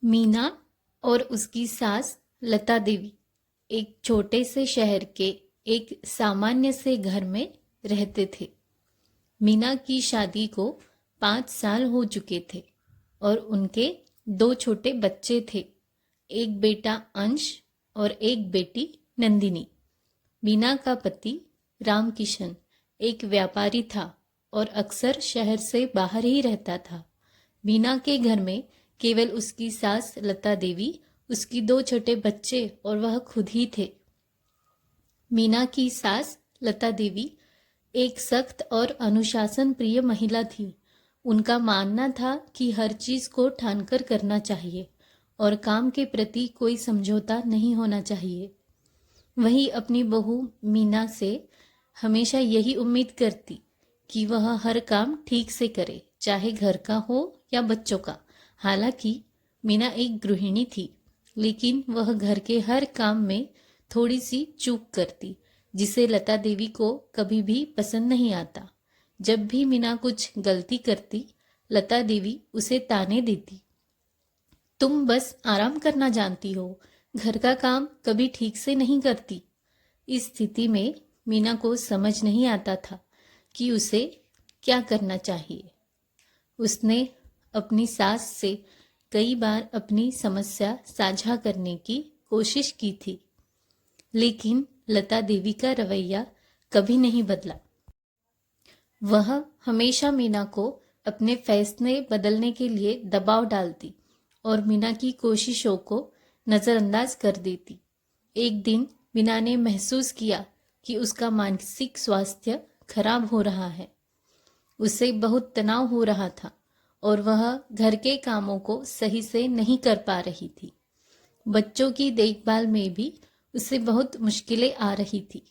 मीना और उसकी सास लता देवी एक छोटे से शहर के एक सामान्य से घर में रहते थे। मीना की शादी को 5 साल हो चुके थे और उनके 2 छोटे बच्चे थे, एक बेटा अंश और एक बेटी नंदिनी। मीना का पति रामकिशन एक व्यापारी था और अक्सर शहर से बाहर ही रहता था। मीना के घर में केवल उसकी सास लता देवी, उसकी 2 छोटे बच्चे और वह खुद ही थे। मीना की सास लता देवी एक सख्त और अनुशासन प्रिय महिला थी। उनका मानना था कि हर चीज को ठानकर करना चाहिए और काम के प्रति कोई समझौता नहीं होना चाहिए। वही अपनी बहू मीना से हमेशा यही उम्मीद करती कि वह हर काम ठीक से करे, चाहे घर का हो या बच्चों का। हालांकि मीना एक गृहिणी थी, लेकिन वह घर के हर काम में थोड़ी सी चूक करती, जिसे लता देवी को कभी भी पसंद नहीं आता। जब भी मीना कुछ गलती करती, लता देवी उसे ताने देती, तुम बस आराम करना जानती हो, घर का काम कभी ठीक से नहीं करती। इस स्थिति में मीना को समझ नहीं आता था कि उसे क्या करना चाहिए। उसने अपनी सास से कई बार अपनी समस्या साझा करने की कोशिश की थी, लेकिन लता देवी का रवैया कभी नहीं बदला। वह हमेशा मीना को अपने फैसले बदलने के लिए दबाव डालती और मीना की कोशिशों को नजरअंदाज कर देती। एक दिन मीना ने महसूस किया कि उसका मानसिक स्वास्थ्य खराब हो रहा है। उसे बहुत तनाव हो रहा था और वह घर के कामों को सही से नहीं कर पा रही थी। बच्चों की देखभाल में भी उसे बहुत मुश्किलें आ रही थी।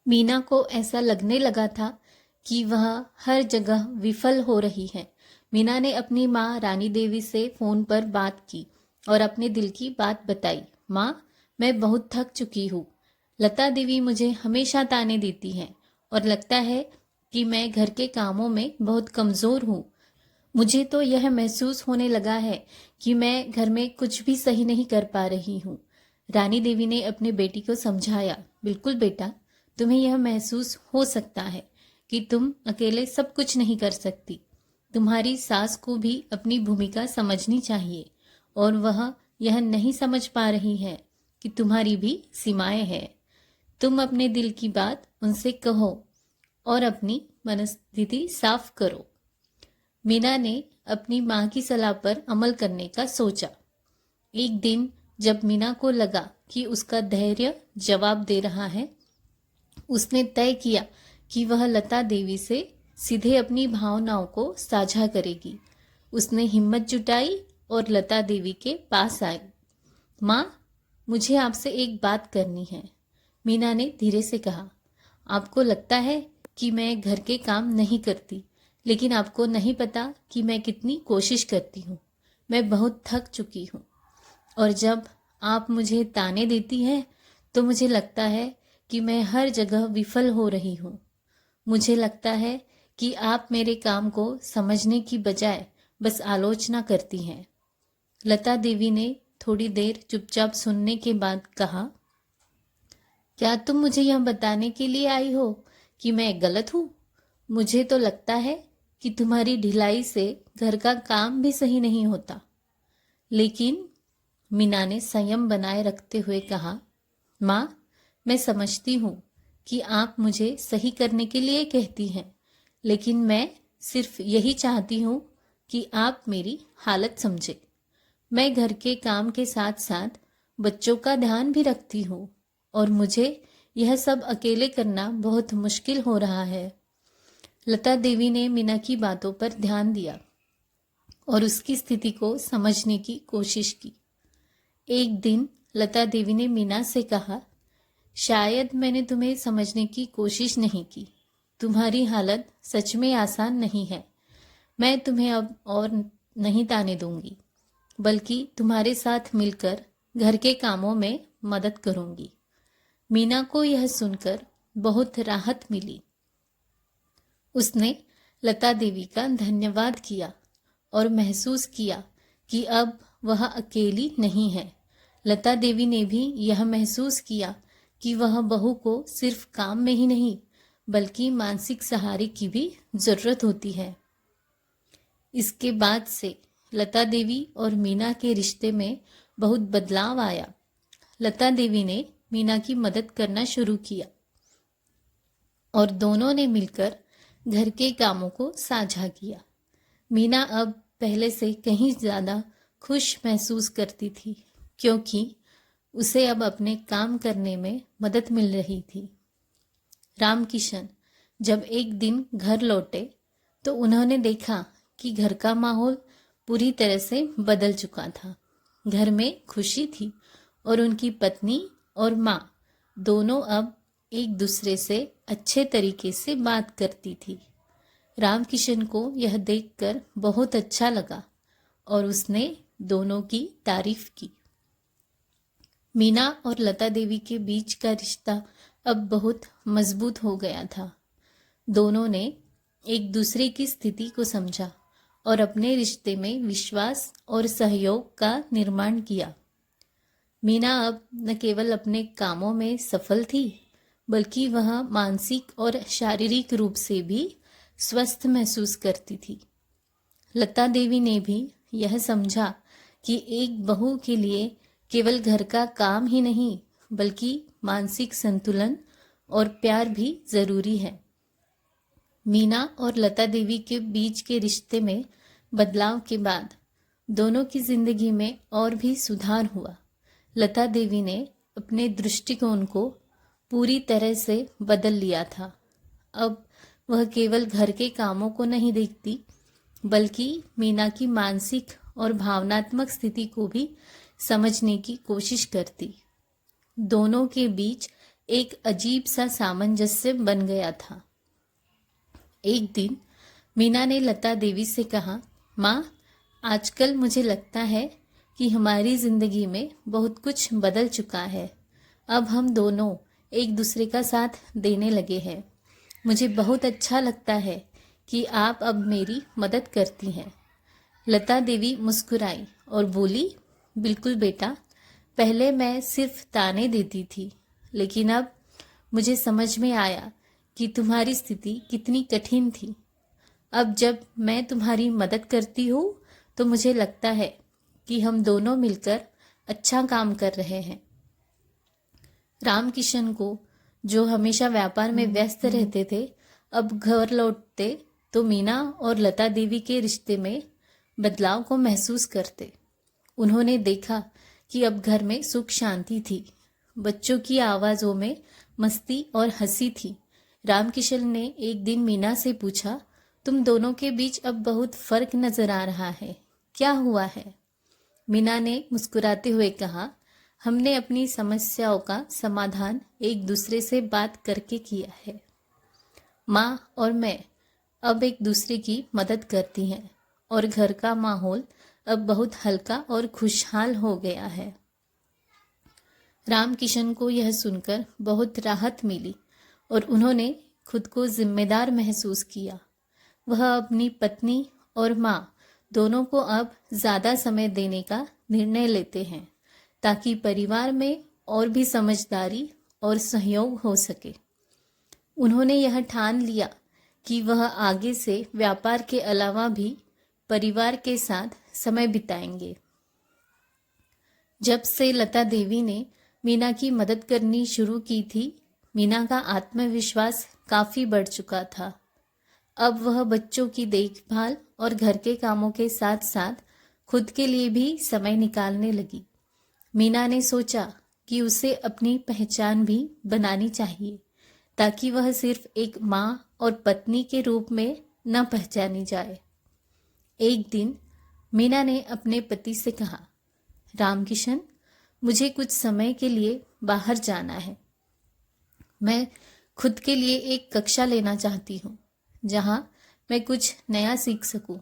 मीना को ऐसा लगने लगा था कि वह हर जगह विफल हो रही है। मीना ने अपनी माँ रानी देवी से फोन पर बात की और अपने दिल की बात बताई। माँ, मैं बहुत थक चुकी हूँ। लता देवी मुझे हमेशा ताने देती हैं और लगता है कि मैं घर के कामों में बहुत कमजोर हूँ। मुझे तो यह महसूस होने लगा है कि मैं घर में कुछ भी सही नहीं कर पा रही हूँ। रानी देवी ने अपने बेटी को समझाया, बिल्कुल बेटा, तुम्हें यह महसूस हो सकता है कि तुम अकेले सब कुछ नहीं कर सकती। तुम्हारी सास को भी अपनी भूमिका समझनी चाहिए और वह यह नहीं समझ पा रही है कि तुम्हारी भी सीमाएं हैं। तुम अपने दिल की बात उनसे कहो और अपनी मनस्थिति साफ करो। मीना ने अपनी माँ की सलाह पर अमल करने का सोचा। एक दिन जब मीना को लगा कि उसका धैर्य जवाब दे रहा है, उसने तय किया कि वह लता देवी से सीधे अपनी भावनाओं को साझा करेगी। उसने हिम्मत जुटाई और लता देवी के पास आई। माँ, मुझे आपसे एक बात करनी है, मीना ने धीरे से कहा। आपको लगता है कि मैं घर के काम नहीं करती, लेकिन आपको नहीं पता कि मैं कितनी कोशिश करती हूँ। मैं बहुत थक चुकी हूँ और जब आप मुझे ताने देती हैं तो मुझे लगता है कि मैं हर जगह विफल हो रही हूँ। मुझे लगता है कि आप मेरे काम को समझने की बजाय बस आलोचना करती हैं। लता देवी ने थोड़ी देर चुपचाप सुनने के बाद कहा, क्या तुम मुझे यह बताने के लिए आई हो कि मैं गलत हूँ? मुझे तो लगता है कि तुम्हारी ढिलाई से घर का काम भी सही नहीं होता। लेकिन मीना ने संयम बनाए रखते हुए कहा, माँ, मैं समझती हूँ कि आप मुझे सही करने के लिए कहती हैं, लेकिन मैं सिर्फ यही चाहती हूँ कि आप मेरी हालत समझे। मैं घर के काम के साथ साथ बच्चों का ध्यान भी रखती हूँ और मुझे यह सब अकेले करना बहुत मुश्किल हो रहा है। लता देवी ने मीना की बातों पर ध्यान दिया और उसकी स्थिति को समझने की कोशिश की। एक दिन लता देवी ने मीना से कहा, शायद मैंने तुम्हें समझने की कोशिश नहीं की। तुम्हारी हालत सच में आसान नहीं है। मैं तुम्हें अब और नहीं ताने दूंगी, बल्कि तुम्हारे साथ मिलकर घर के कामों में मदद करूंगी। मीना को यह सुनकर बहुत राहत मिली। उसने लता देवी का धन्यवाद किया और महसूस किया कि अब वह अकेली नहीं है। लता देवी ने भी यह महसूस किया कि वह बहू को सिर्फ काम में ही नहीं बल्कि मानसिक सहारे की भी जरूरत होती है। इसके बाद से लता देवी और मीना के रिश्ते में बहुत बदलाव आया। लता देवी ने मीना की मदद करना शुरू किया और दोनों ने मिलकर घर के कामों को साझा किया। मीना अब पहले से कहीं ज्यादा खुश महसूस करती थी क्योंकि उसे अब अपने काम करने में मदद मिल रही थी। रामकिशन जब एक दिन घर लौटे तो उन्होंने देखा कि घर का माहौल पूरी तरह से बदल चुका था। घर में खुशी थी और उनकी पत्नी और माँ दोनों अब एक दूसरे से अच्छे तरीके से बात करती थी। रामकिशन को यह देखकर बहुत अच्छा लगा और उसने दोनों की तारीफ की। मीना और लता देवी के बीच का रिश्ता अब बहुत मजबूत हो गया था। दोनों ने एक दूसरे की स्थिति को समझा और अपने रिश्ते में विश्वास और सहयोग का निर्माण किया। मीना अब न केवल अपने कामों में सफल थी बल्कि वह मानसिक और शारीरिक रूप से भी स्वस्थ महसूस करती थी। लता देवी ने भी यह समझा कि एक बहू के लिए केवल घर का काम ही नहीं बल्कि मानसिक संतुलन और प्यार भी जरूरी है। मीना और लता देवी के बीच के रिश्ते में बदलाव के बाद दोनों की जिंदगी में और भी सुधार हुआ। लता देवी ने अपने दृष्टिकोण को पूरी तरह से बदल लिया था। अब वह केवल घर के कामों को नहीं देखती बल्कि मीना की मानसिक और भावनात्मक स्थिति को भी समझने की कोशिश करती। दोनों के बीच एक अजीब सा सामंजस्य बन गया था। एक दिन मीना ने लता देवी से कहा, माँ, आजकल मुझे लगता है कि हमारी जिंदगी में बहुत कुछ बदल चुका है। अब हम दोनों एक दूसरे का साथ देने लगे हैं। मुझे बहुत अच्छा लगता है कि आप अब मेरी मदद करती हैं। लता देवी मुस्कुराई और बोली, बिल्कुल बेटा, पहले मैं सिर्फ ताने देती थी लेकिन अब मुझे समझ में आया कि तुम्हारी स्थिति कितनी कठिन थी। अब जब मैं तुम्हारी मदद करती हूँ तो मुझे लगता है कि हम दोनों मिलकर अच्छा काम कर रहे हैं। रामकिशन को, जो हमेशा व्यापार में व्यस्त रहते थे, अब घर लौटते तो मीना और लता देवी के रिश्ते में बदलाव को महसूस करते। उन्होंने देखा कि अब घर में सुख शांति थी। बच्चों की आवाजों में मस्ती और हंसी थी। रामकिशन ने एक दिन मीना से पूछा, तुम दोनों के बीच अब बहुत फर्क नजर आ रहा है, क्या हुआ है? मीना ने मुस्कुराते हुए कहा, हमने अपनी समस्याओं का समाधान एक दूसरे से बात करके किया है। माँ और मैं अब एक दूसरे की मदद करती हैं और घर का माहौल अब बहुत हल्का और खुशहाल हो गया है। रामकिशन को यह सुनकर बहुत राहत मिली और उन्होंने खुद को जिम्मेदार महसूस किया। वह अपनी पत्नी और माँ दोनों को अब ज्यादा समय देने का निर्णय लेते हैं ताकि परिवार में और भी समझदारी और सहयोग हो सके। उन्होंने यह ठान लिया कि वह आगे से व्यापार के अलावा भी परिवार के साथ समय बिताएंगे। जब से लता देवी ने मीना की मदद करनी शुरू की थी, मीना का आत्मविश्वास काफी बढ़ चुका था। अब वह बच्चों की देखभाल और घर के कामों के साथ साथ खुद के लिए भी समय निकालने लगी। मीना ने सोचा कि उसे अपनी पहचान भी बनानी चाहिए ताकि वह सिर्फ एक माँ और पत्नी के रूप में न पहचानी जाए। एक दिन मीना ने अपने पति से कहा, रामकिशन, मुझे कुछ समय के लिए बाहर जाना है। मैं खुद के लिए एक कक्षा लेना चाहती हूँ जहाँ मैं कुछ नया सीख सकूं।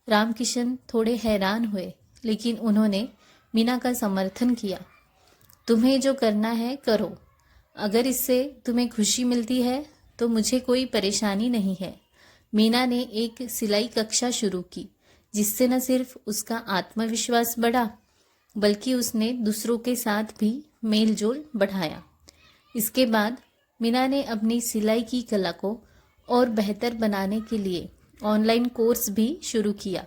रामकिशन थोड़े हैरान हुए लेकिन उन्होंने मीना का समर्थन किया। तुम्हें जो करना है करो, अगर इससे तुम्हें खुशी मिलती है तो मुझे कोई परेशानी नहीं है। मीना ने एक सिलाई कक्षा शुरू की जिससे न सिर्फ उसका आत्मविश्वास बढ़ा बल्कि उसने दूसरों के साथ भी मेल जोल बढ़ाया। इसके बाद मीना ने अपनी सिलाई की कला को और बेहतर बनाने के लिए ऑनलाइन कोर्स भी शुरू किया।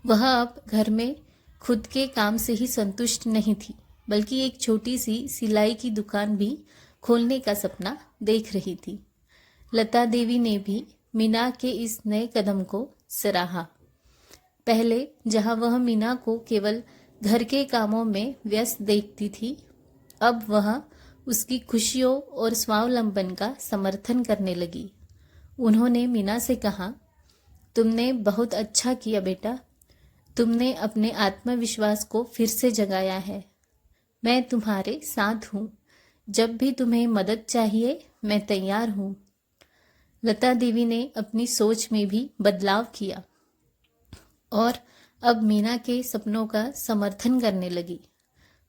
वह अब घर में खुद के काम से ही संतुष्ट नहीं थी बल्कि एक छोटी सी सिलाई की दुकान भी खोलने का सपना देख रही थी। लता देवी ने भी मीना के इस नए कदम को सराहा। पहले जहां वह मीना को केवल घर के कामों में व्यस्त देखती थी, अब वह उसकी खुशियों और स्वावलंबन का समर्थन करने लगी। उन्होंने मीना से कहा, तुमने बहुत अच्छा किया बेटा, तुमने अपने आत्मविश्वास को फिर से जगाया है। मैं तुम्हारे साथ हूँ, जब भी तुम्हें मदद चाहिए मैं तैयार हूँ। लता देवी ने अपनी सोच में भी बदलाव किया और अब मीना के सपनों का समर्थन करने लगी।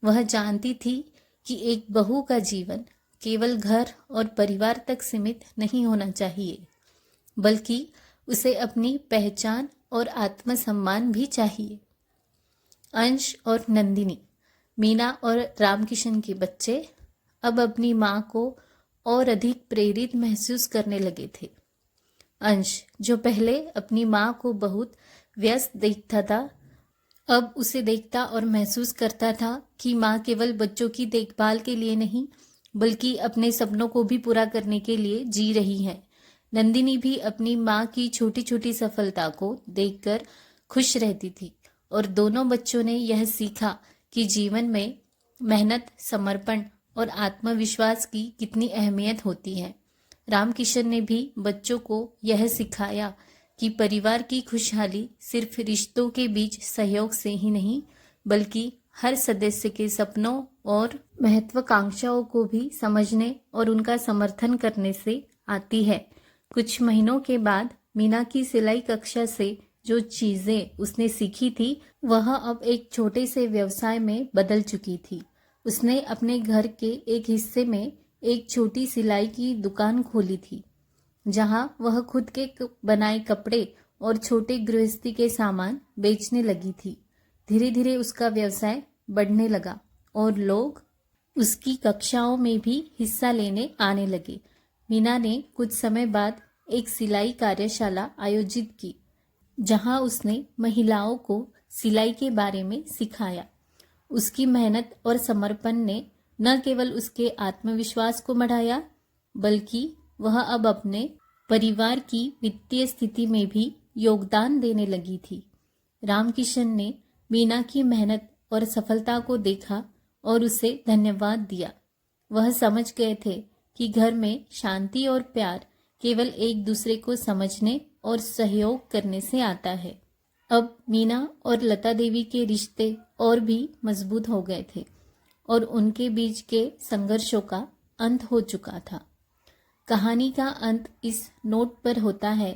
वह जानती थी कि एक बहू का जीवन केवल घर और परिवार तक सीमित नहीं होना चाहिए, बल्कि उसे अपनी पहचान और आत्मसम्मान भी चाहिए। अंश और नंदिनी, मीना और रामकिशन के बच्चे अब अपनी माँ को और अधिक प्रेरित महसूस करने लगे थे। अंश, जो पहले अपनी माँ को बहुत व्यस्त देखता था, अब उसे देखता और महसूस करता था कि माँ केवल बच्चों की देखभाल के लिए नहीं बल्कि अपने सपनों को भी पूरा करने के लिए जी रही है। नंदिनी भी अपनी माँ की छोटी छोटी सफलता को देखकर खुश रहती थी और दोनों बच्चों ने यह सीखा कि जीवन में मेहनत, समर्पण और आत्मविश्वास की कितनी अहमियत होती है। रामकिशन ने भी बच्चों को यह सिखाया कि परिवार की खुशहाली सिर्फ रिश्तों के बीच सहयोग से ही नहीं बल्कि हर सदस्य के सपनों और महत्वाकांक्षाओं को भी समझने और उनका समर्थन करने से आती है। कुछ महीनों के बाद मीना की सिलाई कक्षा से जो चीजें उसने सीखी थी वह अब एक छोटे से व्यवसाय में बदल चुकी थी। उसने अपने घर के एक हिस्से में एक छोटी सिलाई की दुकान खोली थी, जहां वह खुद के बनाए कपड़े और छोटे गृहस्थी के सामान बेचने लगी थी। धीरे धीरे उसका व्यवसाय बढ़ने लगा और लोग उसकी कक्षाओं में भी हिस्सा लेने आने लगे। मीना ने कुछ समय बाद एक सिलाई कार्यशाला आयोजित की, जहां उसने महिलाओं को सिलाई के बारे में सिखाया। उसकी मेहनत और समर्पण ने न केवल उसके आत्मविश्वास को बढ़ाया बल्कि वह अब अपने परिवार की वित्तीय स्थिति में भी योगदान देने लगी थी। रामकिशन ने मीना की मेहनत और सफलता को देखा और उसे धन्यवाद दिया। वह समझ गए थे कि घर में शांति और प्यार केवल एक दूसरे को समझने और सहयोग करने से आता है। अब मीना और लता देवी के रिश्ते और भी मजबूत हो गए थे और उनके बीच के संघर्षों का अंत हो चुका था। कहानी का अंत इस नोट पर होता है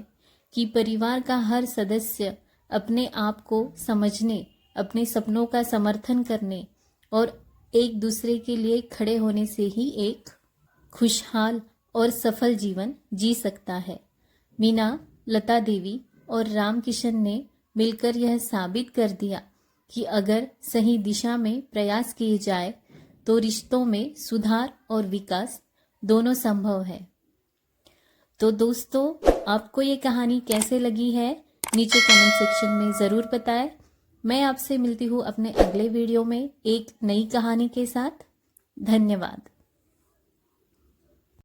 कि परिवार का हर सदस्य अपने आप को समझने, अपने सपनों का समर्थन करने और एक दूसरे के लिए खड़े होने से ही एक खुशहाल और सफल जीवन जी सकता है। मीना, लता देवी और रामकिशन ने मिलकर यह साबित कर दिया कि अगर सही दिशा में प्रयास किए जाए तो रिश्तों में सुधार और विकास दोनों संभव है। तो दोस्तों, आपको ये कहानी कैसे लगी है नीचे कमेंट सेक्शन में ज़रूर बताएं। मैं आपसे मिलती हूँ अपने अगले वीडियो में एक नई कहानी के साथ। धन्यवाद।